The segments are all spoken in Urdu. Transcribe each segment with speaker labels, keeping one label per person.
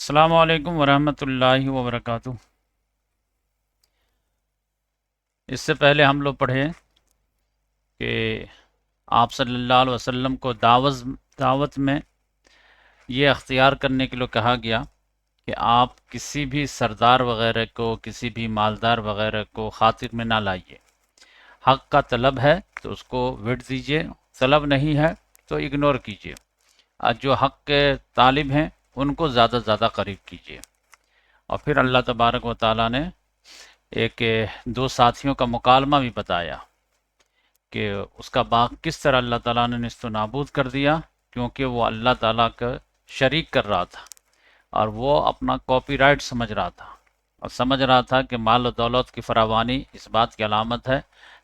Speaker 1: السلام علیکم ورحمۃ اللہ وبرکاتہ۔ اس سے پہلے ہم لوگ پڑھے کہ آپ صلی اللہ علیہ وسلم کو دعوت میں یہ اختیار کرنے کے لیے کہا گیا کہ آپ کسی بھی سردار وغیرہ کو، کسی بھی مالدار وغیرہ کو خاطر میں نہ لائیے۔ حق کا طلب ہے تو اس کو وٹ دیجیے، طلب نہیں ہے تو اگنور کیجیے، اور جو حق کے طالب ہیں ان کو زیادہ سے زیادہ قریب کیجیے۔ اور پھر اللہ تبارک و تعالیٰ نے ایک دو ساتھیوں کا مکالمہ بھی بتایا کہ اس کا باغ کس طرح اللہ تعالیٰ نے نیست و نابود کر دیا، کیونکہ وہ اللہ تعالیٰ کا شریک کر رہا تھا اور وہ اپنا کاپی رائٹ سمجھ رہا تھا، اور سمجھ رہا تھا کہ مال و دولت کی فراوانی اس بات کی علامت ہے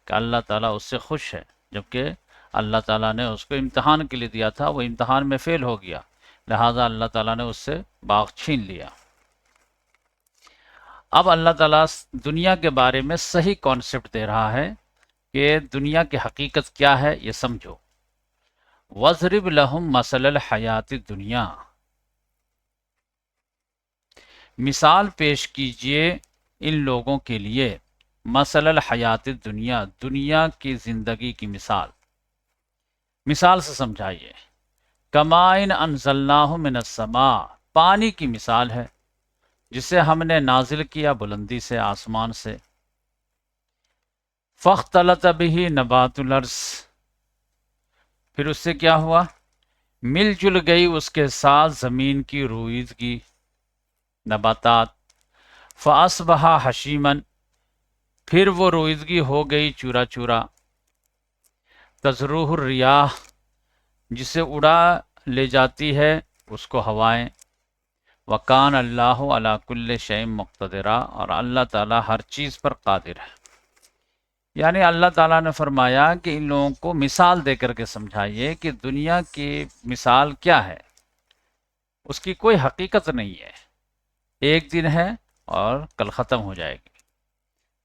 Speaker 1: کہ اللہ تعالیٰ اس سے خوش ہے، جبکہ اللہ تعالیٰ نے اس کو امتحان کے لیے دیا تھا، وہ امتحان میں فیل ہو گیا، لہٰذا اللہ تعالیٰ نے اس سے باغ چھین لیا۔ اب اللہ تعالیٰ دنیا کے بارے میں صحیح کانسیپٹ دے رہا ہے کہ دنیا کی حقیقت کیا ہے، یہ سمجھو۔ وَاضْرِبْ لَهُمْ مَثَلَ الْحَيَاةِ الدُّنْيَا، مثال پیش کیجئے ان لوگوں کے لیے، مثل الحیات الدنیا، دنیا کی زندگی کی مثال، مثال سے سمجھائیے۔ کمائن انزلناہ من السماء، پانی کی مثال ہے جسے ہم نے نازل کیا بلندی سے، آسمان سے۔ فاختلط بہ نبات الارض، پھر اس سے کیا ہوا، مل جل گئی اس کے ساتھ زمین کی رویدگی، نباتات۔ فاصبح حشیما، پھر وہ رویدگی ہو گئی چورا چورا۔ تذروہ الریاح، جسے اڑا لے جاتی ہے اس کو ہوائیں۔ وَكَانَ اللَّهُ عَلَى كُلِّ شَيْءٍ مُقْتَدِرًا، اور اللہ تعالیٰ ہر چیز پر قادر ہے۔ یعنی اللہ تعالیٰ نے فرمایا کہ ان لوگوں کو مثال دے کر کے سمجھائیے کہ دنیا کی مثال کیا ہے، اس کی کوئی حقیقت نہیں ہے، ایک دن ہے اور کل ختم ہو جائے گی۔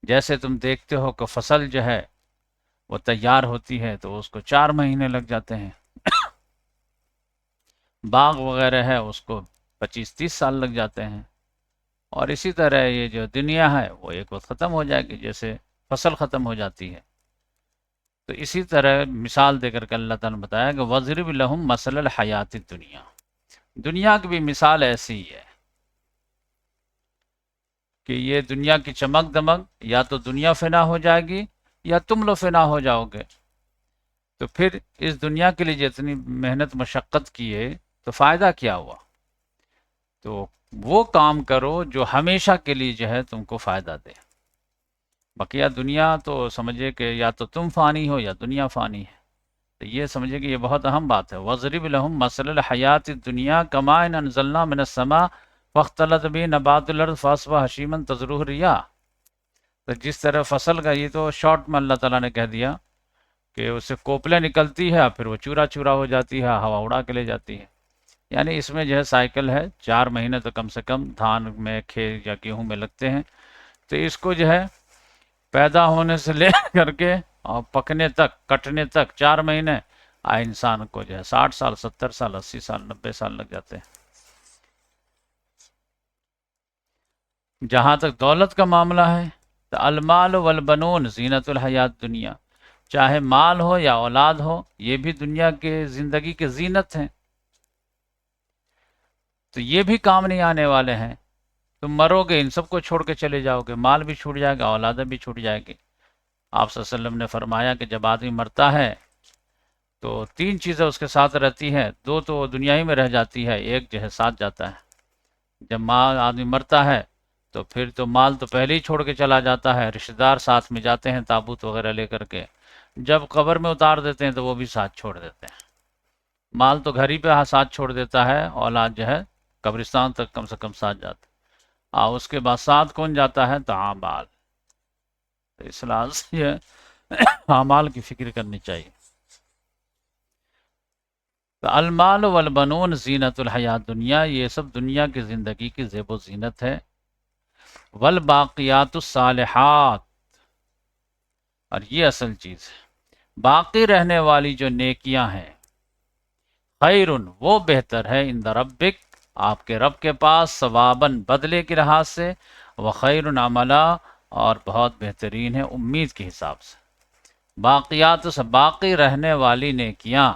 Speaker 1: جیسے تم دیکھتے ہو کہ فصل جو ہے وہ تیار ہوتی ہے تو اس کو 4 مہینے لگ جاتے ہیں، باغ وغیرہ ہے اس کو 25-30 سال لگ جاتے ہیں، اور اسی طرح یہ جو دنیا ہے وہ ایک وقت ختم ہو جائے گی، جیسے فصل ختم ہو جاتی ہے۔ تو اسی طرح مثال دے کر کے اللہ تعالیٰ نے بتایا کہ وَاضْرِبْ لَهُمْ مَثَلَ الْحَيَاةِ الدُّنْيَا، دنیا کی بھی مثال ایسی ہی ہے کہ یہ دنیا کی چمک دمک، یا تو دنیا فنا ہو جائے گی یا تم لوگ فنا ہو جاؤ گے، تو پھر اس دنیا کے لیے جتنی محنت مشقت کیے تو فائدہ کیا ہوا؟ تو وہ کام کرو جو ہمیشہ کے لیے جو ہے تم کو فائدہ دے۔ بقیہ دنیا تو سمجھے کہ یا تو تم فانی ہو یا دنیا فانی ہے، تو یہ سمجھے کہ یہ بہت اہم بات ہے۔ وَاضْرِبْ لَهُمْ مَثَلَ الْحَيَاةِ الدُّنْيَا كَمَاءٍ أَنزَلْنَاهُ مِنَ السَّمَاءِ فاختلط به نبات الارض فاصبح حشیما تذروہ الریاح۔ تو جس طرح فصل کا، یہ تو شارٹ میں اللہ تعالیٰ نے کہہ دیا کہ اس سے کوپلیں نکلتی ہے، پھر وہ چورا چورا ہو جاتی ہے، ہوا اڑا کے لے جاتی ہے۔ یعنی اس میں جو ہے سائیکل ہے، 4 مہینے تو کم سے کم دھان میں، کھیت یا گیہوں میں لگتے ہیں، تو اس کو جو ہے پیدا ہونے سے لے کر کے اور پکنے تک، کٹنے تک 4 مہینے، انسان کو جو ہے 60 سال، 70 سال، 80 سال، 90 سال لگ جاتے ہیں۔ جہاں تک دولت کا معاملہ ہے تو المال والبنون زینت الحیات دنیا، چاہے مال ہو یا اولاد ہو، یہ بھی دنیا کے زندگی کے زینت ہیں، تو یہ بھی کام نہیں آنے والے ہیں۔ تم مرو گے، ان سب کو چھوڑ کے چلے جاؤ گے، مال بھی چھوٹ جائے گا، اولادیں بھی چھوٹ جائے گی۔ آپ صلی اللہ علیہ وسلم نے فرمایا کہ جب آدمی مرتا ہے تو 3 چیزیں اس کے ساتھ رہتی ہیں، 2 تو دنیا ہی میں رہ جاتی ہے، ایک جو ہے ساتھ جاتا ہے۔ جب مال آدمی مرتا ہے تو پھر تو مال تو پہلے ہی چھوڑ کے چلا جاتا ہے، رشتہ دار ساتھ میں جاتے ہیں تابوت وغیرہ لے کر کے، جب قبر میں اتار دیتے ہیں تو وہ بھی ساتھ چھوڑ دیتے ہیں۔ مال تو گھر ہی پہ ساتھ چھوڑ دیتا ہے، اولاد جو ہے قبرستان تک کم سے کم ساتھ جاتا ہے، اور اس کے بعد ساتھ کون جاتا ہے؟ تو اعمال۔ تو اس لحاظ سے یہ اعمال کی فکر کرنی چاہیے۔ تو المال والبنون زینت الحیات دنیا، یہ سب دنیا کی زندگی کی زیب و زینت ہے۔ والباقیات الصالحات، اور یہ اصل چیز ہے، باقی رہنے والی جو نیکیاں ہیں، خیر، وہ بہتر ہے، عند ربک، آپ کے رب کے پاس ثواباً بدلے کے لحاظ سے، وخیر عملا اور بہت بہترین ہے امید کے حساب سے۔ باقیات سے باقی رہنے والی نیکیاں،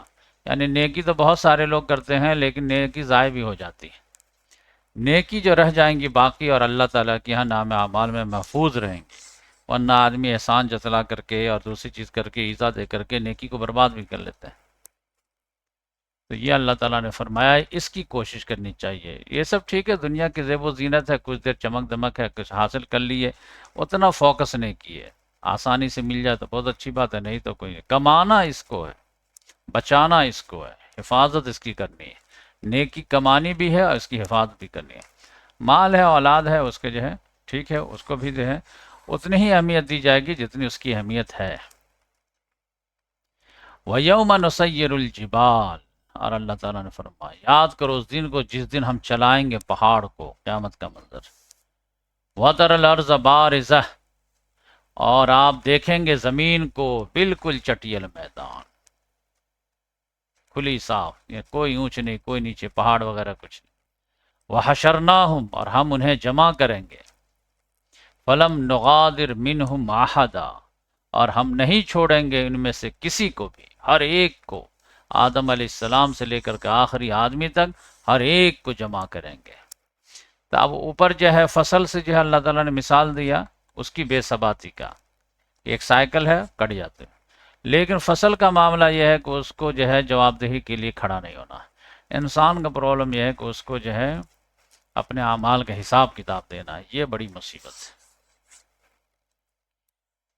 Speaker 1: یعنی نیکی تو بہت سارے لوگ کرتے ہیں لیکن نیکی ضائع بھی ہو جاتی ہے۔ نیکی جو رہ جائیں گی باقی اور اللہ تعالیٰ کے یہاں نام اعمال میں محفوظ رہیں گی، ورنہ آدمی احسان جتلا کر کے اور دوسری چیز کر کے ایزا دے کر کے نیکی کو برباد بھی کر لیتا ہے۔ تو یہ اللہ تعالیٰ نے فرمایا اس کی کوشش کرنی چاہیے۔ یہ سب ٹھیک ہے، دنیا کی زیب و زینت ہے، کچھ دیر چمک دمک ہے، کچھ حاصل کر لیے، اتنا فوکس نہیں کیے۔ آسانی سے مل جائے تو بہت اچھی بات ہے، نہیں تو کوئی نہیں۔ کمانا اس کو ہے، بچانا اس کو ہے، حفاظت اس کی کرنی ہے۔ نیکی کمانی بھی ہے اور اس کی حفاظت بھی کرنی ہے۔ مال ہے، اولاد ہے، اس کے جو ہے ٹھیک ہے، اس کو بھی جو ہے اتنی ہی اہمیت دی جائے گی جتنی اس کی اہمیت ہے۔ وَيَوْمَ نُسَيِّرُ الْجِبَالَ، اور اللہ تعالیٰ نے فرمایا یاد کرو اس دن کو جس دن ہم چلائیں گے پہاڑ کو، قیامت کا منظر۔ وَتَرَى الْأَرْضَ بَارِزَةً، اور آپ دیکھیں گے زمین کو بالکل چٹیل میدان، کھلی صاف، یہ کوئی اونچ نہیں کوئی نیچے، پہاڑ وغیرہ کچھ نہیں۔ وَحَشَرْنَاهُمْ، اور ہم انہیں جمع کریں گے۔ فَلَمْ نُغَادِرْ مِنْهُمْ أَحَدًا، اور ہم نہیں چھوڑیں گے ان میں سے کسی کو بھی، ہر ایک کو، آدم علیہ السلام سے لے کر کے آخری آدمی تک ہر ایک کو جمع کریں گے۔ تو اب اوپر جو ہے فصل سے جو ہے اللہ تعالیٰ نے مثال دیا اس کی بے ثباتی کا، ایک سائیکل ہے، کٹ جاتے ہیں، لیکن فصل کا معاملہ یہ ہے کہ اس کو جو ہے جواب دہی کے لیے کھڑا نہیں ہونا۔ انسان کا پرابلم یہ ہے کہ اس کو جو ہے اپنے اعمال کا حساب کتاب دینا ہے، یہ بڑی مصیبت ہے۔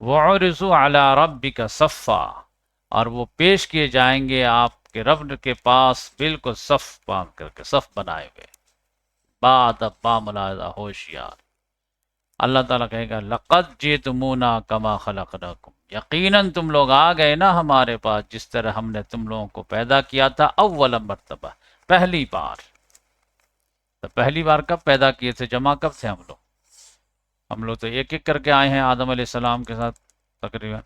Speaker 1: وَعُرِضُوا عَلَىٰ رَبِّكَ صَفًّا، اور وہ پیش کیے جائیں گے آپ کے رب کے پاس بالکل صف باندھ کر کے، صف بنائے ہوئے، با ملاحظہ ہوشیار۔ اللہ تعالیٰ کہے گا لَقَدْ جِئْتُمُونَا كَمَا خَلَقْنَاكُمْ، یقیناً تم لوگ آ گئے نا ہمارے پاس جس طرح ہم نے تم لوگوں کو پیدا کیا تھا، اول مرتبہ، پہلی بار۔ تو پہلی بار کب پیدا کیے تھے، جمع کب تھے ہم لوگ؟ ہم لوگ تو ایک ایک کر کے آئے ہیں آدم علیہ السلام کے ساتھ تقریباً۔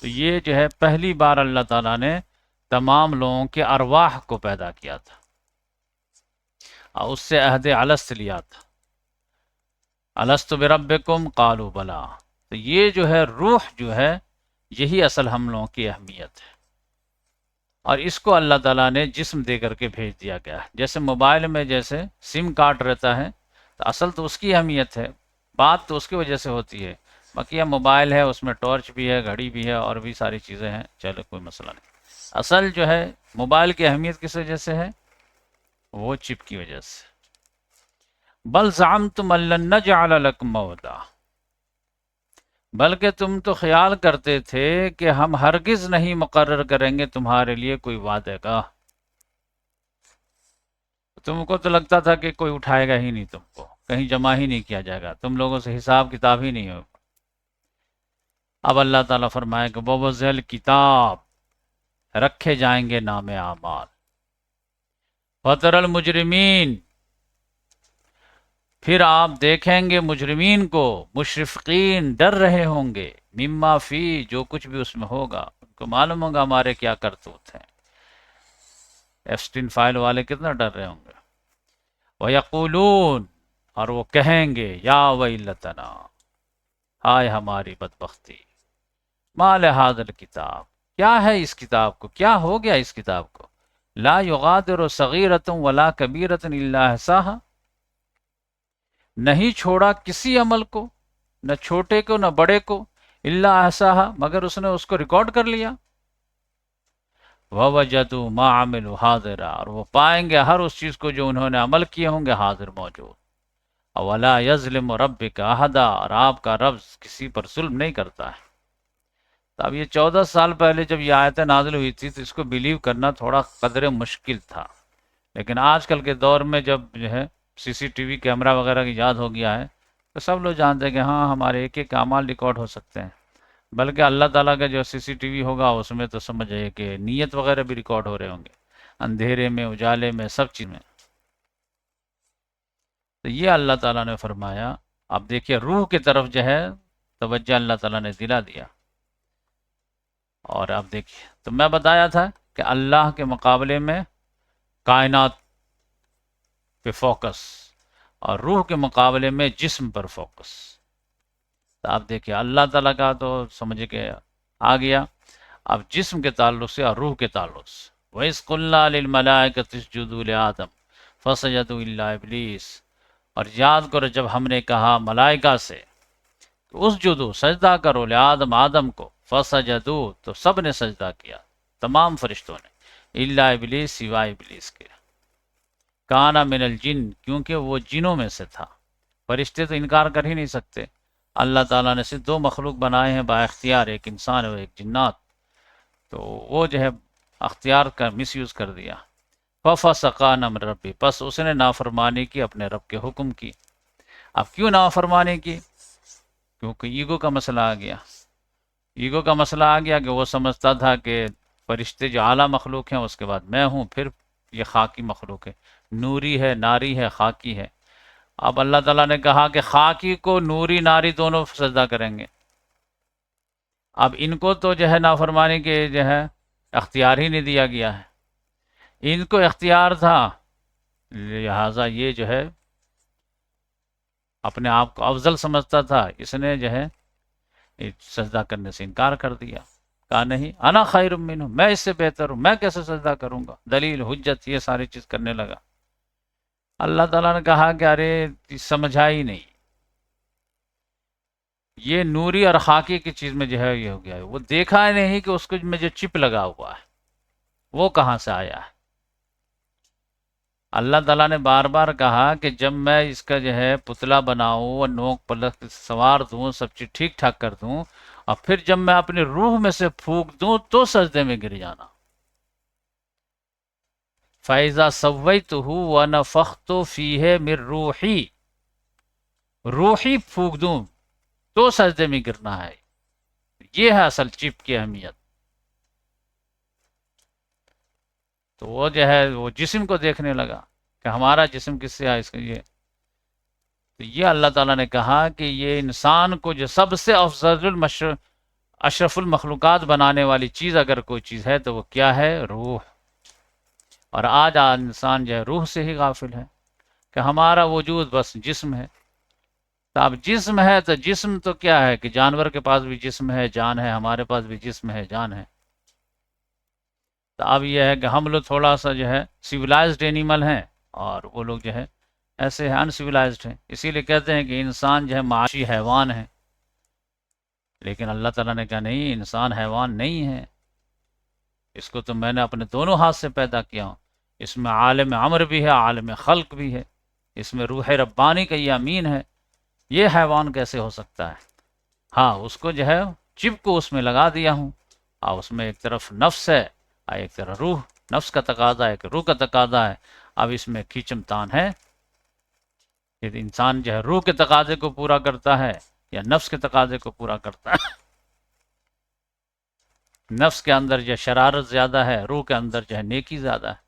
Speaker 1: تو یہ جو ہے پہلی بار اللہ تعالیٰ نے تمام لوگوں کے ارواح کو پیدا کیا تھا اور اس سے عہد الست لیا تھا، الست بربکم قالوا بلا۔ تو یہ جو ہے روح جو ہے یہی اصل ہم لوگوں کی اہمیت ہے، اور اس کو اللہ تعالیٰ نے جسم دے کر کے بھیج دیا گیا ہے۔ جیسے موبائل میں جیسے سم کارڈ رہتا ہے تو اصل تو اس کی اہمیت ہے، بات تو اس کی وجہ سے ہوتی ہے، باقی یہ موبائل ہے، اس میں ٹارچ بھی ہے، گھڑی بھی ہے، اور بھی ساری چیزیں ہیں، چلو کوئی مسئلہ نہیں۔ اصل جو ہے موبائل کی اہمیت کس وجہ سے ہے؟ وہ چپ کی وجہ سے۔ بل زعمتم ان لن نجعل لكم موعدا، بلکہ تم تو خیال کرتے تھے کہ ہم ہرگز نہیں مقرر کریں گے تمہارے لیے کوئی وعدے کا، تم کو تو لگتا تھا کہ کوئی اٹھائے گا ہی نہیں، تم کو کہیں جمع ہی نہیں کیا جائے گا، تم لوگوں سے حساب کتاب ہی نہیں ہوگا۔ اب اللہ تعالیٰ فرمائے کہ وَوَضِعَ الْكِتَابَ، رکھے جائیں گے نام اعمال، وَتَرَى الْمُجْرِمِينَ، پھر آپ دیکھیں گے مجرمین کو، مشرفقین، ڈر رہے ہوں گے، مما فی، جو کچھ بھی اس میں ہوگا، ان کو معلوم ہوگا ہمارے کیا کرتوت ہیں۔ ایفسٹین فائل والے کتنا ڈر رہے ہوں گے۔ وَيَقُولُونَ، اور وہ کہیں گے یا ویلتنا، ہائے ہماری بدبختی، ما لہذا الکتاب، کیا ہے اس کتاب کو، کیا ہو گیا اس کتاب کو، لا یغادر صغیرۃ ولا کبیرۃ الا احصاها، نہیں چھوڑا کسی عمل کو، نہ چھوٹے کو نہ بڑے کو، الا احصاها، مگر اس نے اس کو ریکارڈ کر لیا۔ وَوَجَدُوا مَا عَمِلُوا حَاضِرًا، اور وہ پائیں گے ہر اس چیز کو جو انہوں نے عمل کیے ہوں گے حاضر موجود۔ وَلَا يَظْلِمُ رَبِّكَ أَحَدًا، اور آپ کا رب کسی پر ظلم نہیں کرتا ہے۔ تو اب یہ 14 سال پہلے جب یہ آیتیں نازل ہوئی تھی تو اس کو بیلیو کرنا تھوڑا قدر مشکل تھا، لیکن آج کل کے دور میں جب جو ہے سی سی ٹی وی کیمرہ وغیرہ کی ایجاد ہو گیا ہے تو سب لوگ جانتے ہیں کہ ہاں ہمارے ایک ایک اعمال ریکارڈ ہو سکتے ہیں، بلکہ اللہ تعالیٰ کا جو سی سی ٹی وی ہوگا اس میں تو سمجھ جائیے کہ نیت وغیرہ بھی ریکارڈ ہو رہے ہوں گے، اندھیرے میں، اجالے میں، سب چیز میں۔ تو یہ اللہ تعالیٰ نے فرمایا۔ اب دیکھیے روح کی طرف جو ہے توجہ اللہ تعالیٰ نے دلا دیا، اور اب دیکھیے تو میں بتایا تھا کہ اللہ کے مقابلے میں کائنات پہ فوکس، اور روح کے مقابلے میں جسم پر فوکس۔ تو آپ دیکھیں اللہ تعالیٰ کا تو سمجھ کے آ گیا، اب جسم کے تعلق سے اور روح کے تعلق سے وَإِذْ قُلْنَا لِلْمَلَائِكَةِ اسْجُدُوا لِآدَمَ فَسَجَدُوا إِلَّا إِبْلِيسَ، اور یاد کرو جب ہم نے کہا ملائکہ سے اسجدو سجدہ کرو لآدم آدم کو، فسجدو تو سب نے سجدہ کیا، تمام فرشتوں نے، الا ابلیس سوائے ابلیس کے، کانا من الجن کیونکہ وہ جنوں میں سے تھا۔ فرشتے تو انکار کر ہی نہیں سکتے، اللہ تعالیٰ نے صرف دو مخلوق بنائے ہیں با اختیار، ایک انسان اور ایک جنات، تو وہ جو ہے اختیار کا مس یوز کر دیا۔ فَفَسَقَ عَنْ أَمْرِ رَبِّهِ، پس اس نے نافرمانی کی اپنے رب کے حکم کی۔ اب کیوں نافرمانی کی؟ کیونکہ ایگو کا مسئلہ آ گیا، ایگو کا مسئلہ آ گیا کہ وہ سمجھتا تھا کہ فرشتے جو اعلیٰ مخلوق ہیں اس کے بعد میں ہوں، پھر یہ خاکی مخلوق ہے، نوری ہے، ناری ہے، خاکی ہے۔ اب اللہ تعالیٰ نے کہا کہ خاکی کو نوری ناری دونوں سجدہ کریں گے۔ اب ان کو تو جو ہے نافرمانی کے جو ہے اختیار ہی نہیں دیا گیا ہے، ان کو اختیار تھا، لہٰذا یہ جو ہے اپنے آپ کو افضل سمجھتا تھا، اس نے جو ہے سجدہ کرنے سے انکار کر دیا، کہا نہیں انا خیر منہ، میں اس سے بہتر ہوں، میں کیسے سجدہ کروں گا، دلیل حجت یہ ساری چیز کرنے لگا۔ اللہ تعالیٰ نے کہا کہ ارے سمجھا ہی نہیں، یہ نوری اور خاکی کی چیز میں جو ہے یہ ہو گیا ہے، وہ دیکھا ہی نہیں کہ اس کو میں جو چپ لگا ہوا ہے وہ کہاں سے آیا ہے۔ اللہ تعالیٰ نے بار بار کہا کہ جب میں اس کا جو ہے پتلا بناؤں اور نوک پلک سوار دوں، سب چیز ٹھیک ٹھاک کر دوں، اور پھر جب میں اپنی روح میں سے پھونک دوں تو سجدے میں گر جانا۔ فَإِذَا سَوَّيْتُهُ وَنَفَخْتُ فِيهِ مِن رُوحِي، روحی پھونک دوں تو سجدے میں گرنا ہے، یہ ہے اصل چپ کی اہمیت۔ تو وہ جو ہے وہ جسم کو دیکھنے لگا کہ ہمارا جسم کس سے ہے، اس کا یہ تو یہ اللہ تعالیٰ نے کہا کہ یہ انسان کو جو سب سے افضل اشرف المخلوقات بنانے والی چیز اگر کوئی چیز ہے تو وہ کیا ہے؟ روح۔ اور آج انسان جو ہے روح سے ہی غافل ہے کہ ہمارا وجود بس جسم ہے۔ تو اب جسم ہے تو جسم تو کیا ہے کہ جانور کے پاس بھی جسم ہے، جان ہے، ہمارے پاس بھی جسم ہے، جان ہے۔ تو اب یہ ہے کہ ہم لوگ تھوڑا سا جو ہے سیولائزڈ اینیمل ہیں، اور وہ لوگ جو ہے ایسے ہیں ان سیولائزڈ ہیں، اسی لیے کہتے ہیں کہ انسان جو ہے معاشی حیوان ہے، لیکن اللہ تعالیٰ نے کہا نہیں، انسان حیوان نہیں ہے، اس کو تو میں نے اپنے دونوں ہاتھ سے پیدا کیا ہوں، اس میں عالم امر بھی ہے، عالم خلق بھی ہے، اس میں روح ربانی کا یہ امین ہے، یہ حیوان کیسے ہو سکتا ہے؟ ہاں اس کو جو ہے چپ کو اس میں لگا دیا ہوں، اور اس میں ایک طرف نفس ہے اور ایک طرف روح، نفس کا تقاضا ہے کہ روح کا تقاضا ہے، اب اس میں کھینچم تان ہے کہ انسان جو ہے روح کے تقاضے کو پورا کرتا ہے یا نفس کے تقاضے کو پورا کرتا ہے۔ نفس کے اندر جو شرارت زیادہ ہے، روح کے اندر جو ہے نیکی زیادہ ہے۔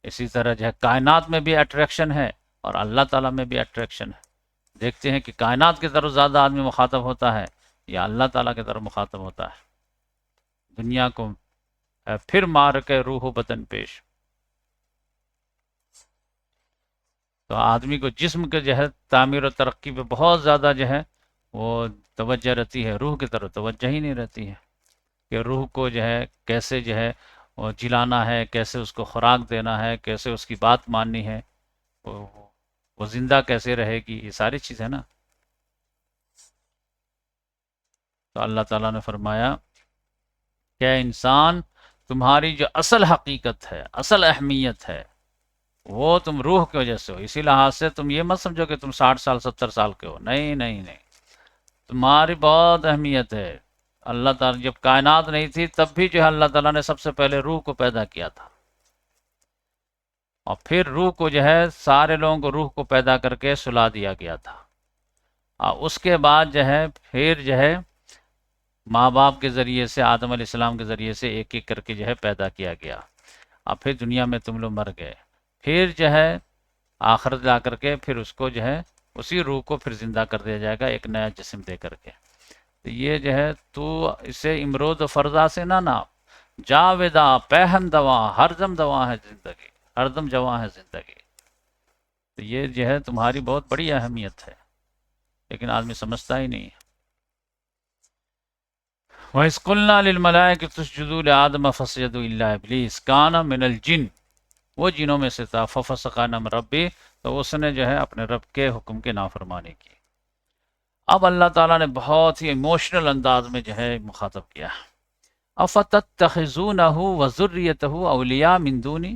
Speaker 1: اسی طرح جو ہے کائنات میں بھی اٹریکشن ہے اور اللہ تعالیٰ میں بھی اٹریکشن ہے، دیکھتے ہیں کہ کائنات کی طرف زیادہ آدمی مخاطب ہوتا ہے یا اللہ تعالیٰ کی طرف مخاطب ہوتا ہے۔ دنیا کو پھر مار کے روح و بدن پیش، تو آدمی کو جسم کے جو ہے تعمیر و ترقی پہ بہت زیادہ جو ہے وہ توجہ رہتی ہے، روح کی طرف توجہ ہی نہیں رہتی ہے کہ روح کو جو ہے کیسے جو ہے وہ جلانا ہے، کیسے اس کو خوراک دینا ہے، کیسے اس کی بات ماننی ہے، وہ زندہ کیسے رہے گی، یہ ساری چیز ہے نا۔ تو اللہ تعالیٰ نے فرمایا کہ انسان تمہاری جو اصل حقیقت ہے، اصل اہمیت ہے، وہ تم روح کی وجہ سے ہو۔ اسی لحاظ سے تم یہ مت سمجھو کہ تم 60 سال 70 سال کے ہو، نہیں نہیں نہیں، تمہاری بہت اہمیت ہے۔ اللہ تعالیٰ جب کائنات نہیں تھی تب بھی جو ہے اللہ تعالیٰ نے سب سے پہلے روح کو پیدا کیا تھا، اور پھر روح کو جو ہے سارے لوگوں کو روح کو پیدا کر کے سلا دیا گیا تھا، اور اس کے بعد جو ہے پھر جو ہے ماں باپ کے ذریعے سے، آدم علیہ السلام کے ذریعے سے ایک ایک کر کے جو ہے پیدا کیا گیا، اور پھر دنیا میں تم لوگ مر گئے، پھر جو ہے آخرت جا کر کے پھر اس کو جو ہے اسی روح کو پھر زندہ کر دیا جائے گا ایک نیا جسم دے کر کے۔ تو یہ جو ہے تو اسے امروز و فرضا سے نہ ناپ، جاویدہ پہن دوا، ہر دم دوا ہے زندگی، ہر دم جواں ہے زندگی. تو یہ جو ہے تمہاری بہت بڑی اہمیت ہے، لیکن آدمی سمجھتا ہی نہیں ہے. وَإِذْ قُلْنَا لِلْمَلَائِكَةِ اسْجُدُوا لِآدَمَ فَسَجَدُوا إِلَّا إِبْلِيسَ كَانَ مِنَ الْجِنِّ، وہ جنوں میں سے تھا. فَفَسَقَ عَنْ أَمْرِ رَبِّهِ، تو اس نے جو ہے اپنے رب کے حکم کی نافرمانی کی. اب اللہ تعالیٰ نے بہت ہی ایموشنل انداز میں جو ہے مخاطب کیا. أَفَتَتَّخِذُونَهُ وَذُرِّيَّتَهُ أَوْلِيَاءَ مِن دُونِي،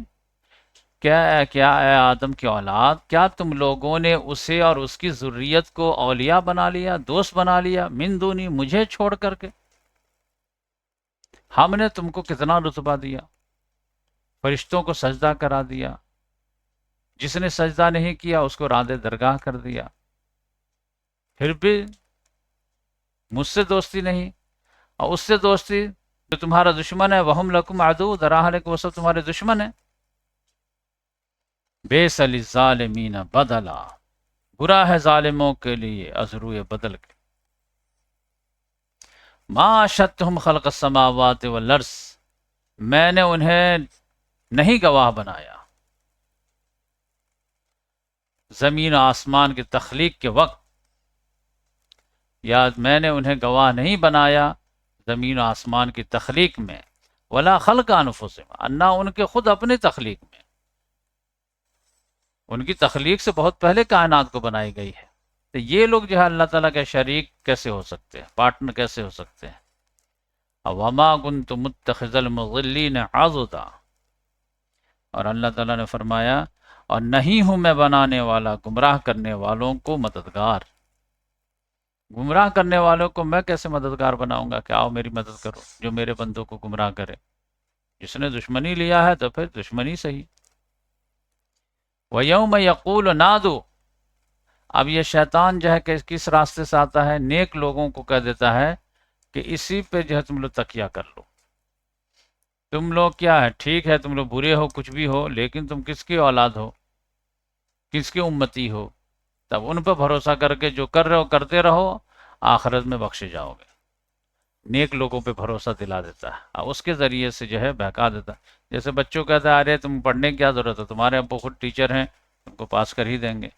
Speaker 1: کیا اے آدم کے اولاد، کیا تم لوگوں نے اسے اور اس کی ذریت کو اولیاء بنا لیا، دوست بنا لیا، من دونی، مجھے چھوڑ کر کے. ہم نے تم کو کتنا رتبہ دیا، فرشتوں کو سجدہ کرا دیا، جس نے سجدہ نہیں کیا اس کو راندِ درگاہ کر دیا، پھر بھی مجھ سے دوستی نہیں. اور اس سے دوستی جو تمہارا دشمن ہے، وہم لکم عدو، دراحل کہ وہ سب تمہارے دشمن ہیں. بیس للظالمین بدلا، برا ہے ظالموں کے لیے ازروئے بدل کے. ما اشہدتہم خلق السماوات والارض، میں نے انہیں نہیں گواہ بنایا زمین و آسمان کی تخلیق کے وقت، یا میں نے انہیں گواہ نہیں بنایا زمین و آسمان کی تخلیق میں، ولا خلق انفسہم، نہ ان کے خود اپنی تخلیق میں. ان کی تخلیق سے بہت پہلے کائنات کو بنائی گئی ہے. تو یہ لوگ جو ہے اللہ تعالیٰ کے شریک کیسے ہو سکتے ہیں، پارٹنر کیسے ہو سکتے ہیں. وَمَا كُنْتُ مُتَّخِذَ الْمُضِلِّينَ عَضُدًا، اور اللہ تعالیٰ نے فرمایا اور نہیں ہوں میں بنانے والا گمراہ کرنے والوں کو مددگار. گمراہ کرنے والوں کو میں کیسے مددگار بناؤں گا کہ آؤ میری مدد کرو، جو میرے بندوں کو گمراہ کرے. جس نے دشمنی لیا ہے تو پھر دشمنی صحیح. وَيَوْمَ يَقُولُ نَادُوا، اب یہ شیطان جو ہے کہ کس راستے سے آتا ہے، نیک لوگوں کو کہہ دیتا ہے کہ اسی پہ جو ہے تم لوگ تکیہ کر لو. تم لوگ کیا ہے، ٹھیک ہے تم لوگ برے ہو کچھ بھی ہو، لیکن تم کس کی اولاد ہو، کس کی امتی ہو. تب ان پہ بھروسہ کر کے جو کر رہے ہو کرتے رہو، آخرت میں بخشے جاؤ گے. نیک لوگوں پہ بھروسہ دلا دیتا ہے اور اس کے ذریعے سے جو ہے بہکا دیتا ہے. جیسے بچوں کہتا ہے ارے تم پڑھنے کی کیا ضرورت ہے، تمہارے ابو خود ٹیچر ہیں، تم کو پاس کر ہی دیں گے.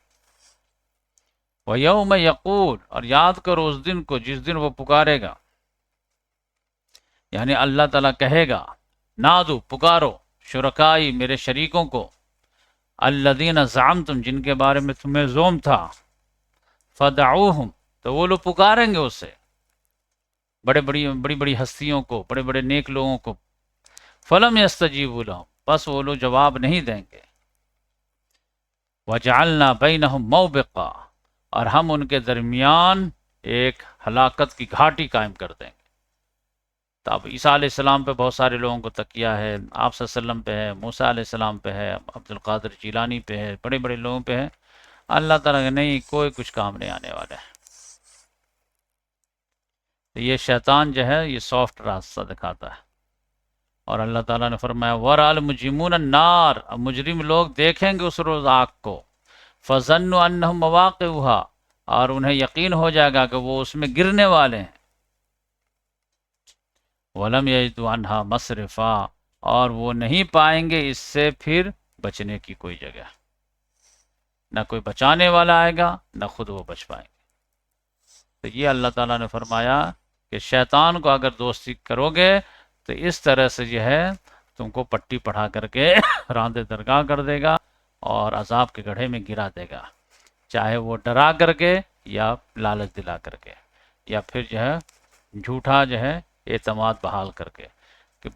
Speaker 1: وَيَوْمَ يَقُولُ، اور یاد کرو اس دن کو جس دن وہ پکارے گا، یعنی اللہ تعالیٰ کہے گا نادو، پکارو، شرکائی، میرے شریکوں کو، الذین زعمتم، جن کے بارے میں تمہیں زوم تھا، فدعوہم، تو وہ لوگ پکاریں گے اسے، بڑی بڑی ہستیوں کو، بڑے بڑے نیک لوگوں کو. فلم یستجیبوا لہم، بس وہ لوگ جواب نہیں دیں گے. وجعلنا بینہم موبقا، اور ہم ان کے درمیان ایک ہلاکت کی گھاٹی قائم کر دیں گے. تو اب عیسیٰ علیہ السلام پہ بہت سارے لوگوں کو تکیہ ہے، آپ صلی اللہ علیہ وسلم پہ ہے، موسیٰ علیہ السلام پہ ہے، عبد القادر جیلانی پہ ہے، بڑے بڑے لوگوں پہ ہے. اللہ تعالیٰ کہ نہیں، کوئی کچھ کام نہیں آنے والا ہے. تو یہ شیطان جو ہے یہ سافٹ راستہ دکھاتا ہے. اور اللہ تعالیٰ نے فرمایا وَرَأَى الْمُجْرِمُونَ النَّارَ، اب مجرم لوگ دیکھیں گے اس روز آگ کو، فَظَنُّوا أَنَّهُمْ مَوَاقِعُهَا، اور انہیں یقین ہو جائے گا کہ وہ اس میں گرنے والے ہیں. وَلَمْ يَجِدُوا عَنْهَا مَصْرِفًا، اور وہ نہیں پائیں گے اس سے پھر بچنے کی کوئی جگہ، نہ کوئی بچانے والا آئے گا نہ خود وہ بچ پائیں گے. تو یہ اللہ تعالیٰ نے فرمایا کہ شیطان کو اگر دوستی کرو گے تو اس طرح سے جو ہے تم کو پٹی پڑھا کر کے راندِ درگاہ کر دے گا اور عذاب کے گڑھے میں گرا دے گا، چاہے وہ ڈرا کر کے یا لالچ دلا کر کے، یا پھر جو ہے جھوٹا جو ہے اعتماد بحال کر کے کہ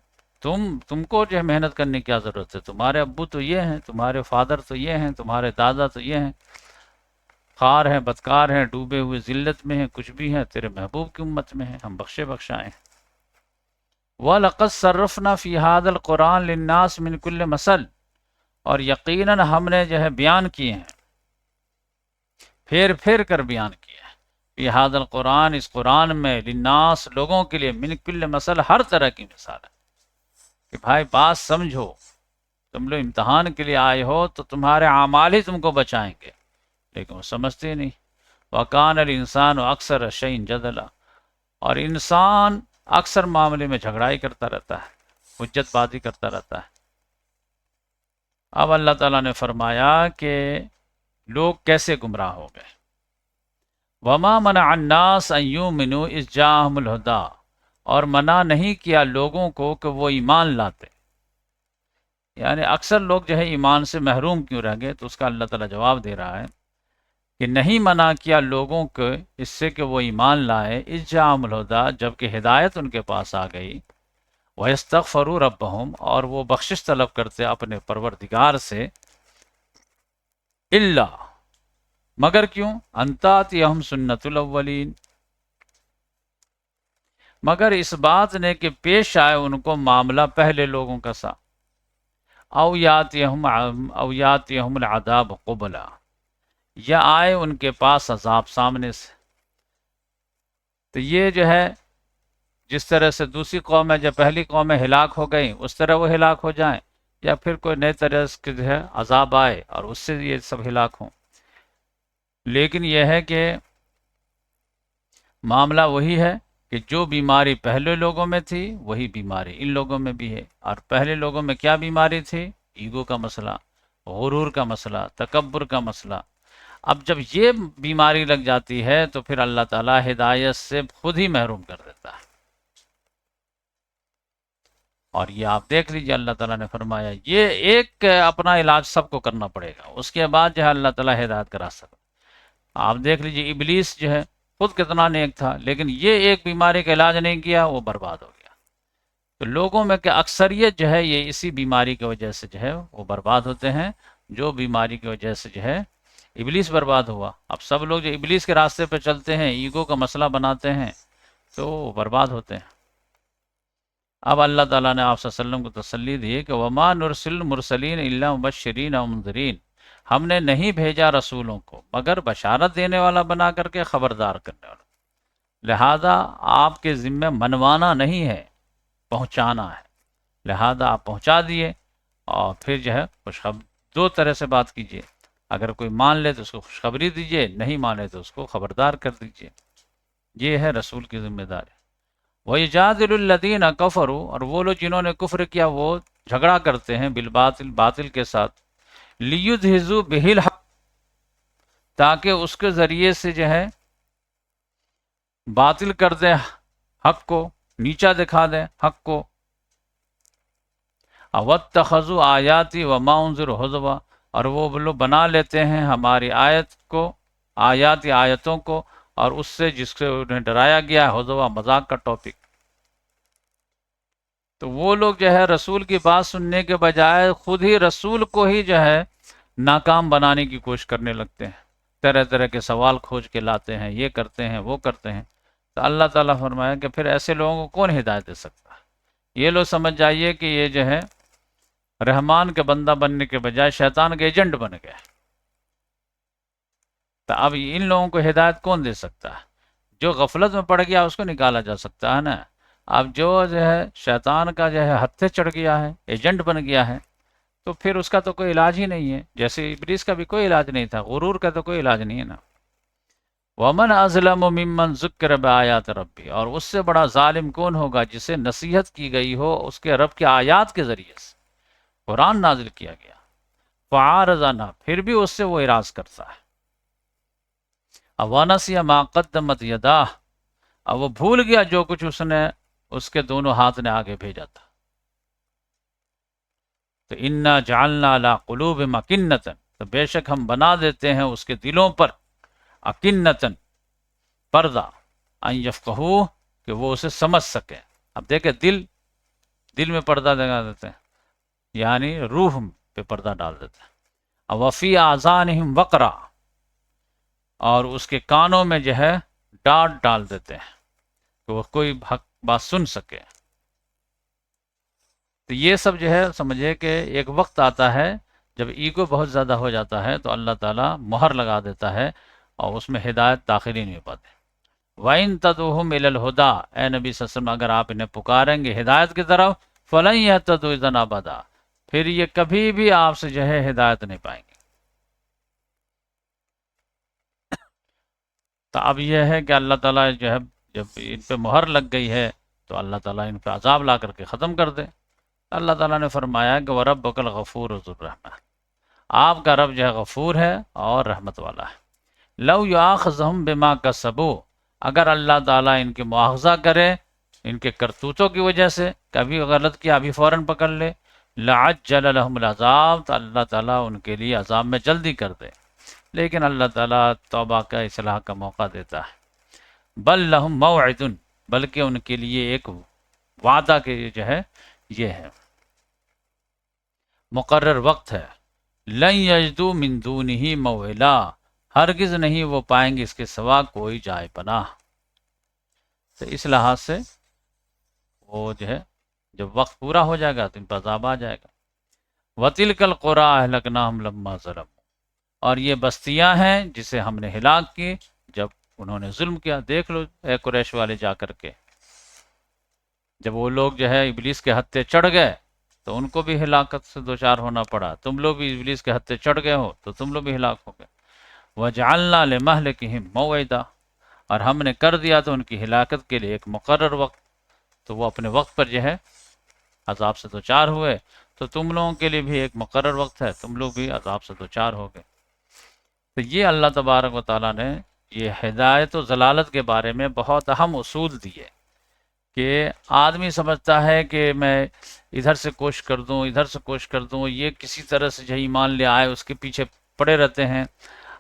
Speaker 1: تم کو جو ہے محنت کرنے کی کیا ضرورت ہے، تمہارے ابو تو یہ ہیں، تمہارے فادر تو یہ ہیں، تمہارے دادا تو یہ ہیں، خار ہیں، بدکار ہیں، ڈوبے ہوئے ذلت میں ہیں، کچھ بھی ہیں، تیرے محبوب کی امت میں ہیں، ہم بخشے بخشائیں. وَلَقَدْ صَرَّفْنَا فِي هَذَا الْقُرْآنِ لِلنَّاسِ مِنْ كُلِّ مَثَلٍ، اور یقیناً ہم نے جو ہے بیان کیے ہیں، پھیر پھیر کر بیان کیے ہیں، فی هذا القرآن، اس قرآن میں، للناس، لوگوں کے لیے، من کل مثل، ہر طرح کی مثال ہے کہ بھائی بات سمجھو، تم لوگ امتحان کے لیے آئے ہو تو تمہارے اعمال ہی تم کو بچائیں گے، لیکن وہ سمجھتے نہیں. وَكَانَ الْإِنسَانُ أَكْثَرَ شَيْءٍ جَدَلًا، اور انسان اکثر معاملے میں جھگڑائی کرتا رہتا ہے، حجت بازی کرتا رہتا ہے. اب اللہ تعالیٰ نے فرمایا کہ لوگ کیسے گمراہ ہو گئے. وما منع الناس ان یؤمنوا اذ جاءهم الہدی، اور منع نہیں کیا لوگوں کو کہ وہ ایمان لاتے. یعنی اکثر لوگ جو ہے ایمان سے محروم کیوں رہ گئے، تو اس کا اللہ تعالیٰ جواب دے رہا ہے کہ نہیں منع کیا لوگوں کو اس سے کہ وہ ایمان لائے، اذ جاءهم الہدی، جبکہ ہدایت ان کے پاس آ گئی. وَيَسْتَغْفِرُوا رَبَّهُمْ، اور وہ بخشش طلب کرتے اپنے پروردگار سے. اللہ، مگر کیوں؟ ان تأتیہم سنت الاولین، مگر اس بات نے کہ پیش آئے ان کو معاملہ پہلے لوگوں کا سا. او یاتیہم العذاب قبلا، یا آئے ان کے پاس عذاب سامنے سے. تو یہ جو ہے جس طرح سے دوسری قومیں جب پہلی قومیں ہلاک ہو گئیں اس طرح وہ ہلاک ہو جائیں، یا پھر کوئی نئے طرح کے جو ہے عذاب آئے اور اس سے یہ سب ہلاک ہوں. لیکن یہ ہے کہ معاملہ وہی ہے کہ جو بیماری پہلے لوگوں میں تھی وہی بیماری ان لوگوں میں بھی ہے. اور پہلے لوگوں میں کیا بیماری تھی؟ ایگو کا مسئلہ، غرور کا مسئلہ، تکبر کا مسئلہ. اب جب یہ بیماری لگ جاتی ہے تو پھر اللہ تعالیٰ ہدایت سے خود ہی محروم کر دیتا ہے. اور یہ آپ دیکھ لیجئے اللہ تعالیٰ نے فرمایا یہ ایک اپنا علاج سب کو کرنا پڑے گا، اس کے بعد جو ہے اللہ تعالیٰ ہدایت کرا سکتا. آپ دیکھ لیجئے ابلیس جو ہے خود کتنا نیک تھا، لیکن یہ ایک بیماری کا علاج نہیں کیا، وہ برباد ہو گیا. تو لوگوں میں کہ اکثریت جو ہے یہ اسی بیماری کی وجہ سے جو ہے وہ برباد ہوتے ہیں، جو بیماری کی وجہ سے جو ہے ابلیس برباد ہوا. اب سب لوگ جو ابلیس کے راستے پہ چلتے ہیں، ایگو کا مسئلہ بناتے ہیں، تو وہ برباد ہوتے ہیں. اب اللہ تعالیٰ نے آپ صلی اللہ علیہ وسلم کو تسلی دی کہ وما نرسل المرسلین الا مبشرین و منذرین، ہم نے نہیں بھیجا رسولوں کو مگر بشارت دینے والا بنا کر کے، خبردار کرنے والا. لہذا آپ کے ذمہ منوانا نہیں ہے، پہنچانا ہے. لہذا آپ پہنچا دیے، اور پھر جو ہے دو طرح سے بات کیجئے. اگر کوئی مان لے تو اس کو خوشخبری دیجئے، نہیں مانے تو اس کو خبردار کر دیجئے. یہ ہے رسول کی ذمہ داری. وَيَجَادِلُ الَّذِينَ كَفَرُوا، اور وہ لوگ جنہوں نے کفر کیا وہ جھگڑا کرتے ہیں بالباطل، باطل کے ساتھ. لِيُدْحِضُوا بِهِ الْحَقَّ، تاکہ اس کے ذریعے سے جو ہے باطل کر دیں حق کو، نیچا دکھا دیں حق کو. وَاتَّخَذُوا آیَاتِي وَمَا أُنذِرُوا هُزُوًا، اور وہ لوگ بنا لیتے ہیں ہماری آیت کو، آیتوں کو، اور اس سے جس سے انہیں ڈرایا گیا ہے، ہزوا، مذاق کا ٹاپک. تو وہ لوگ جو ہے رسول کی بات سننے کے بجائے خود ہی رسول کو ہی جو ہے ناکام بنانے کی کوشش کرنے لگتے ہیں، طرح طرح کے سوال کھوج کے لاتے ہیں، یہ کرتے ہیں وہ کرتے ہیں. تو اللہ تعالیٰ فرمایا کہ پھر ایسے لوگوں کو کون ہدایت دے سکتا ہے؟ یہ لوگ سمجھ جائیے کہ یہ جو ہے رحمان کے بندہ بننے کے بجائے شیطان کے ایجنٹ بن گئے. تو اب ان لوگوں کو ہدایت کون دے سکتا ہے؟ جو غفلت میں پڑ گیا اس کو نکالا جا سکتا ہے نا. اب جو ہے شیطان کا جو ہے ہتھے چڑھ گیا ہے، ایجنٹ بن گیا ہے، تو پھر اس کا تو کوئی علاج ہی نہیں ہے. جیسے ابلیس کا بھی کوئی علاج نہیں تھا، غرور کا تو کوئی علاج نہیں ہے نا. وَمَنْ أَظْلَمُ مِمَّنْ ذُكِّرَ بِآيَاتِ رَبِّهِ، اور اس سے بڑا ظالم کون ہوگا جسے نصیحت کی گئی ہو اس کے رب کے آیات کے ذریعے سے، قرآن نازل کیا گیا. فَعَارَضَ عَنْهَا، پھر بھی اس سے وہ اعراض کرتا ہے. وَنَسِيَ مَا قَدَّمَتْ يَدَاهُ، اب وہ بھول گیا جو کچھ اس نے اس کے دونوں ہاتھ نے آگے بھیجا تھا. تو اِنَّا جَعَلْنَا عَلَىٰ قُلُوبِهِمْ أَكِنَّةً، تو بے شک ہم بنا دیتے ہیں اس کے دلوں پر اکنتن، پردہ، ان یفقہوہ، کہ وہ اسے سمجھ سکیں. اب دیکھیں دل میں پردہ لگا دیتے ہیں، یعنی روح پہ پردہ ڈال دیتے ہیں. وفی آذانہم وقرا، اور اس کے کانوں میں جو ہے ڈانٹ ڈال دیتے ہیں کہ وہ کوئی حق بات سن سکے. تو یہ سب جو ہے سمجھے کہ ایک وقت آتا ہے جب ایگو بہت زیادہ ہو جاتا ہے تو اللہ تعالیٰ مہر لگا دیتا ہے اور اس میں ہدایت داخل ہی نہیں ہو پاتے. وَإِن تَدْعُوهُمْ إِلَى الْهُدَىٰ، اے نبی صلی اللہ علیہ وسلم اگر آپ انہیں پکاریں گے ہدایت کی طرف، فَلَن يَهْتَدُوا إِذًا أَبَدًا، پھر یہ کبھی بھی آپ سے جو ہے ہدایت نہیں پائیں گے. تو اب یہ ہے کہ اللہ تعالیٰ جو ہے جب ان پہ مہر لگ گئی ہے تو اللہ تعالیٰ ان پہ عذاب لا کر کے ختم کر دے. اللہ تعالیٰ نے فرمایا کہ وَرَبُّكَ الْغَفُورُ ذُو الرَّحْمَةِ، آپ کا رب جو ہے غفور ہے اور رحمت والا ہے۔ لو یؤاخذہم بما کسبوا، اگر اللہ تعالیٰ ان کے مواخذہ کرے ان کے کرتوتوں کی وجہ سے، کبھی غلط کیا ابھی فوراً پکڑ لے، لعجل لهم العذاب، تو اللہ تعالیٰ ان کے لیے عذاب میں جلدی کر دے، لیکن اللہ تعالیٰ توبہ کا اصلاح کا موقع دیتا ہے۔ بل لهم موعد، بلکہ ان کے لیے ایک وعدہ کے جو ہے یہ ہے، مقرر وقت ہے۔ لن یجدوا من دونہ موئلا، ہرگز نہیں وہ پائیں گے اس کے سوا کوئی جائے پناہ۔ تو اس لحاظ سے وہ جو ہے جب وقت پورا ہو جائے گا تو ان پر عذاب آ جائے گا۔ وَتِلْكَ الْقُرَىٰ أَهْلَكْنَاهُمْ لَمَّا ظَلَمُوا، اور یہ بستیاں ہیں جسے ہم نے ہلاک کی جب انہوں نے ظلم کیا۔ دیکھ لو اے قریش والے جا کر کے، جب وہ لوگ جو ہے ابلیس کے ہتھے چڑھ گئے تو ان کو بھی ہلاکت سے دوچار ہونا پڑا، تم لوگ بھی ابلیس کے ہتھے چڑھ گئے ہو تو تم لوگ بھی ہلاک ہو گئے۔ وَجَعَلْنَا لِمَهْلِكِهِمْ مَوْعِدًا، اور ہم نے کر دیا تو ان کی ہلاکت کے لیے ایک مقرر وقت، تو وہ اپنے وقت پر جو ہے عذاب سے دوچار ہوئے، تو تم لوگوں کے لیے بھی ایک مقرر وقت ہے، تم لوگ بھی عذاب سے دوچار ہو گئے۔ تو یہ اللہ تبارک و تعالیٰ نے یہ ہدایت و ضلالت کے بارے میں بہت اہم اصول دیے کہ آدمی سمجھتا ہے کہ میں ادھر سے کوشش کر دوں ادھر سے کوشش کر دوں، یہ کسی طرح سے جو ایمان لے آئے اس کے پیچھے پڑے رہتے ہیں۔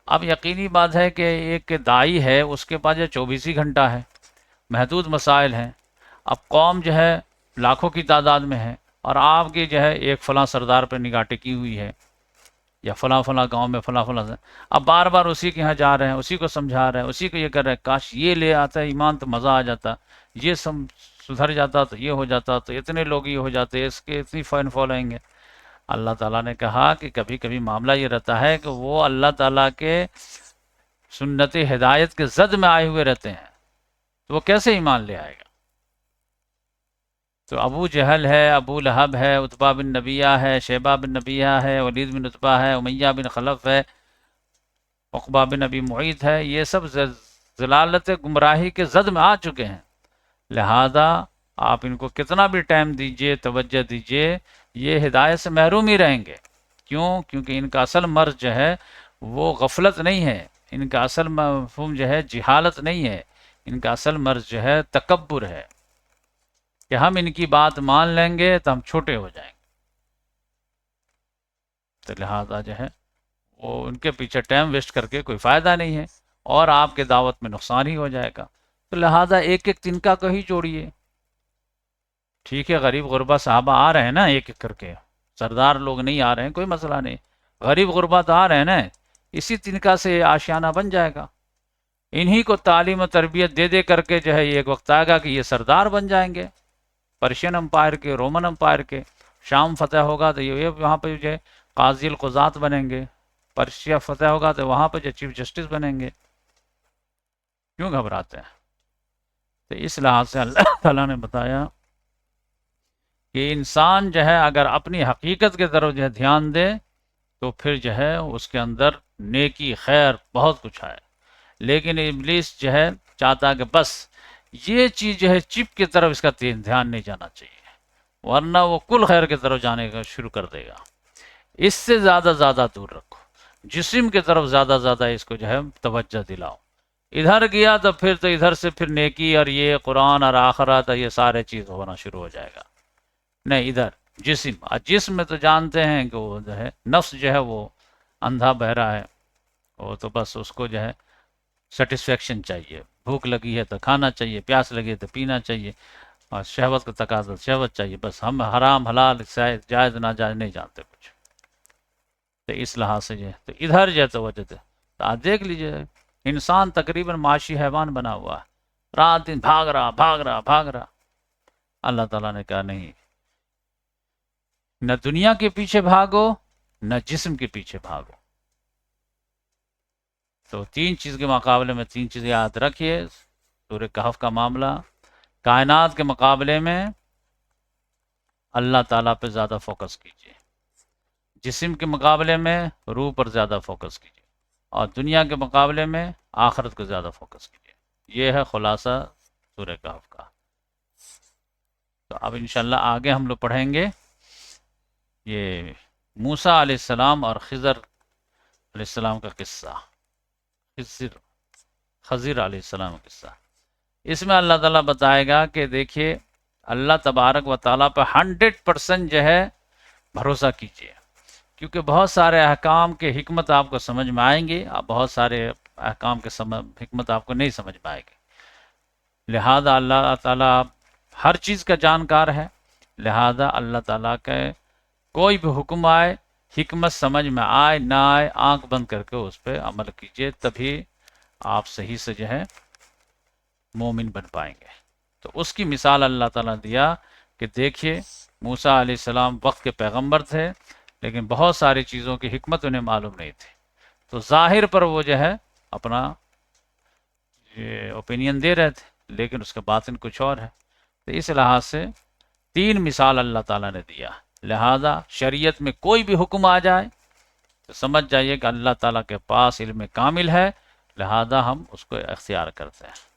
Speaker 1: اب یقینی بات ہے کہ ایک داعی ہے اس کے پاس جو 24 ہی گھنٹہ ہے، محدود مسائل ہیں۔ اب قوم جو ہے لاکھوں کی تعداد میں ہے، اور آپ کی جو ہے ایک فلاں سردار پہ نگاہ ٹکی ہوئی ہے، یا فلاں فلاں گاؤں میں فلاں فلاں سے، اب بار بار اسی کے یہاں جا رہے ہیں، اسی کو سمجھا رہے ہیں، اسی کو یہ کر رہے ہیں، کاش یہ لے آتا ہے ایمان تو مزہ آ جاتا، یہ سدھر جاتا تو یہ ہو جاتا، تو اتنے لوگ یہ ہو جاتے، اس کے اتنی فین فالوئنگ ہے۔ اللہ تعالیٰ نے کہا کہ کبھی کبھی معاملہ یہ رہتا ہے کہ وہ اللہ تعالیٰ کے سنت ہدایت کے زد میں آئے ہوئے رہتے ہیں، تو وہ کیسے ایمان لے آئے گا؟ تو ابو جہل ہے، ابو لہب ہے، عتبہ بن نبیہ ہے، شیبہ بن نبیہ ہے، ولید بن عتبہ ہے، امیہ بن خلف ہے، عقبہ بن ابی معیط ہے، یہ سب ضلالت گمراہی کے زد میں آ چکے ہیں، لہذا آپ ان کو کتنا بھی ٹائم دیجئے، توجہ دیجئے، یہ ہدایت سے محروم ہی رہیں گے۔ کیوں؟ کیونکہ ان کا اصل مرض جو ہے وہ غفلت نہیں ہے، ان کا اصل مفہوم جو ہے جہالت نہیں ہے، ان کا اصل مرض جو ہے تکبر ہے، کہ ہم ان کی بات مان لیں گے تو ہم چھوٹے ہو جائیں گے، تو لہذا جو ہے وہ ان کے پیچھے ٹائم ویسٹ کر کے کوئی فائدہ نہیں ہے، اور آپ کے دعوت میں نقصان ہی ہو جائے گا۔ تو لہذا ایک ایک تنکا کو ہی جوڑیے۔ ٹھیک ہے غریب غربا صحابہ آ رہے ہیں نا ایک ایک کر کے، سردار لوگ نہیں آ رہے ہیں، کوئی مسئلہ نہیں، غریب غربا تو آ رہے ہیں نا، اسی تنکا سے آشیانہ بن جائے گا، انہی کو تعلیم و تربیت دے دے کر کے جو ہے ایک وقت آئے گا کہ یہ سردار بن جائیں گے، پرشین امپائر کے، رومن امپائر کے۔ شام فتح ہوگا تو یہ وہاں پہ جو ہے قاضی القضات بنیں گے، پرشیا فتح ہوگا تو وہاں پہ جو چیف جسٹس بنیں گے۔ کیوں گھبراتے ہیں؟ تو اس لحاظ سے اللہ تعالیٰ نے بتایا کہ انسان جو ہے اگر اپنی حقیقت کی طرف جو ہے دھیان دے تو پھر جو ہے اس کے اندر نیکی خیر بہت کچھ ہے، لیکن ابلیس جو ہے چاہتا کہ بس یہ چیز جو ہے چپ کی طرف اس کا دھیان نہیں جانا چاہیے، ورنہ وہ کل خیر کی طرف جانے کا شروع کر دے گا۔ اس سے زیادہ زیادہ دور رکھو، جسم کی طرف زیادہ زیادہ اس کو جو ہے توجہ دلاؤ۔ ادھر گیا تو ادھر سے پھر نیکی اور یہ قرآن اور آخرت اور یہ سارے چیز ہونا شروع ہو جائے گا۔ نہیں، ادھر جسم، اور جسم میں تو جانتے ہیں کہ وہ جو ہے نفس جو ہے وہ اندھا بہرا ہے، وہ تو بس اس کو جو ہے سیٹسفیکشن چاہیے، بھوک لگی ہے تو کھانا چاہیے، پیاس لگی ہے تو پینا چاہیے، اور شہوت کا تقاضا شہوت چاہیے، بس ہم حرام حلال جائز ناجائز نہیں جانتے کچھ۔ تو اس لحاظ سے جو ہے تو ادھر جو ہے توجہ دے، تو آپ دیکھ لیجئے انسان تقریباً معاشی حیوان بنا ہوا ہے، رات دن بھاگ رہا بھاگ رہا بھاگ رہا۔ اللہ تعالیٰ نے کہا نہیں، نہ دنیا کے پیچھے بھاگو نہ جسم کے پیچھے بھاگو۔ تو تین چیز کے مقابلے میں تین چیزیں یاد رکھیے۔ سورہ کہف کا معاملہ، کائنات کے مقابلے میں اللہ تعالیٰ پہ زیادہ فوکس کیجیے، جسم کے مقابلے میں روح پر زیادہ فوکس کیجیے، اور دنیا کے مقابلے میں آخرت کو زیادہ فوکس کیجیے۔ یہ ہے خلاصہ سورہ کہف کا۔ تو اب انشاءاللہ آگے ہم لوگ پڑھیں گے یہ موسیٰ علیہ السلام اور خضر علیہ السلام کا قصہ، خضر علیہ السلام کا قصہ، اس میں اللہ تعالیٰ بتائے گا کہ دیکھیے اللہ تبارک و تعالیٰ پہ 100% جو ہے بھروسہ کیجیے، کیونکہ بہت سارے احکام کے حکمت آپ کو سمجھ میں آئیں گے، بہت سارے احکام کے حکمت آپ کو نہیں سمجھ میں آئے گی، لہذا اللہ تعالیٰ ہر چیز کا جانکار ہے، لہذا اللہ تعالیٰ کا کوئی بھی حکم آئے، حکمت سمجھ میں آئے نہ آئے، آنکھ بند کر کے اس پہ عمل کیجیے، تبھی آپ صحیح سے جو ہے مومن بن پائیں گے۔ تو اس کی مثال اللہ تعالیٰ دیا کہ دیکھیے موسیٰ علیہ السلام وقت کے پیغمبر تھے، لیکن بہت ساری چیزوں کی حکمت انہیں معلوم نہیں تھی، تو ظاہر پر وہ جو ہے اپنا اوپینین دے رہے تھے، لیکن اس کا باطن کچھ اور ہے۔ تو اس لحاظ سے 3 مثال اللہ تعالیٰ نے دیا، لہذا شریعت میں کوئی بھی حکم آ جائے تو سمجھ جائیے کہ اللہ تعالیٰ کے پاس علم کامل ہے، لہذا ہم اس کو اختیار کرتے ہیں۔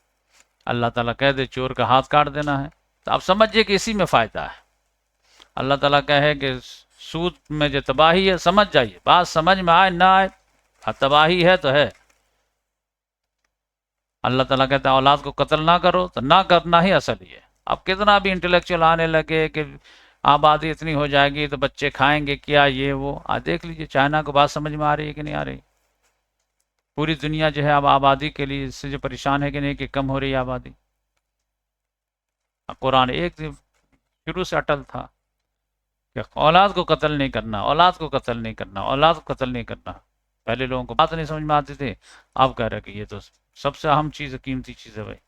Speaker 1: اللہ تعالیٰ کہہ دے چور کا ہاتھ کاٹ دینا ہے تو آپ سمجھیے کہ اسی میں فائدہ ہے۔ اللہ تعالیٰ کہے کہ سود میں جو تباہی ہے، سمجھ جائیے، بات سمجھ میں آئے نہ آئے، تباہی ہے تو ہے۔ اللہ تعالیٰ کہتا ہے اولاد کو قتل نہ کرو، تو نہ کرنا ہی اصل ہی ہے۔ اب کتنا بھی انٹلیکچوئل آنے لگے کہ آبادی اتنی ہو جائے گی تو بچے کھائیں گے کیا، یہ وہ، آج دیکھ لیجئے چائنا کو بات سمجھ میں آ رہی ہے کہ نہیں آ رہی؟ پوری دنیا جو ہے اب آبادی کے لیے اس سے جو پریشان ہے کہ نہیں کہ کم ہو رہی ہے آبادی۔ قرآن ایک شروع سے اٹل تھا کہ اولاد کو قتل نہیں کرنا، اولاد کو قتل نہیں کرنا، اولاد کو قتل نہیں کرنا۔ پہلے لوگوں کو بات نہیں سمجھ میں آتی تھی، اب کہہ رہے کہ یہ تو سب سے اہم چیز ہے، قیمتی چیز ہے بھائی۔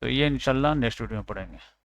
Speaker 1: تو یہ انشاءاللہ نیکسٹ ویڈیو میں پڑھیں گے۔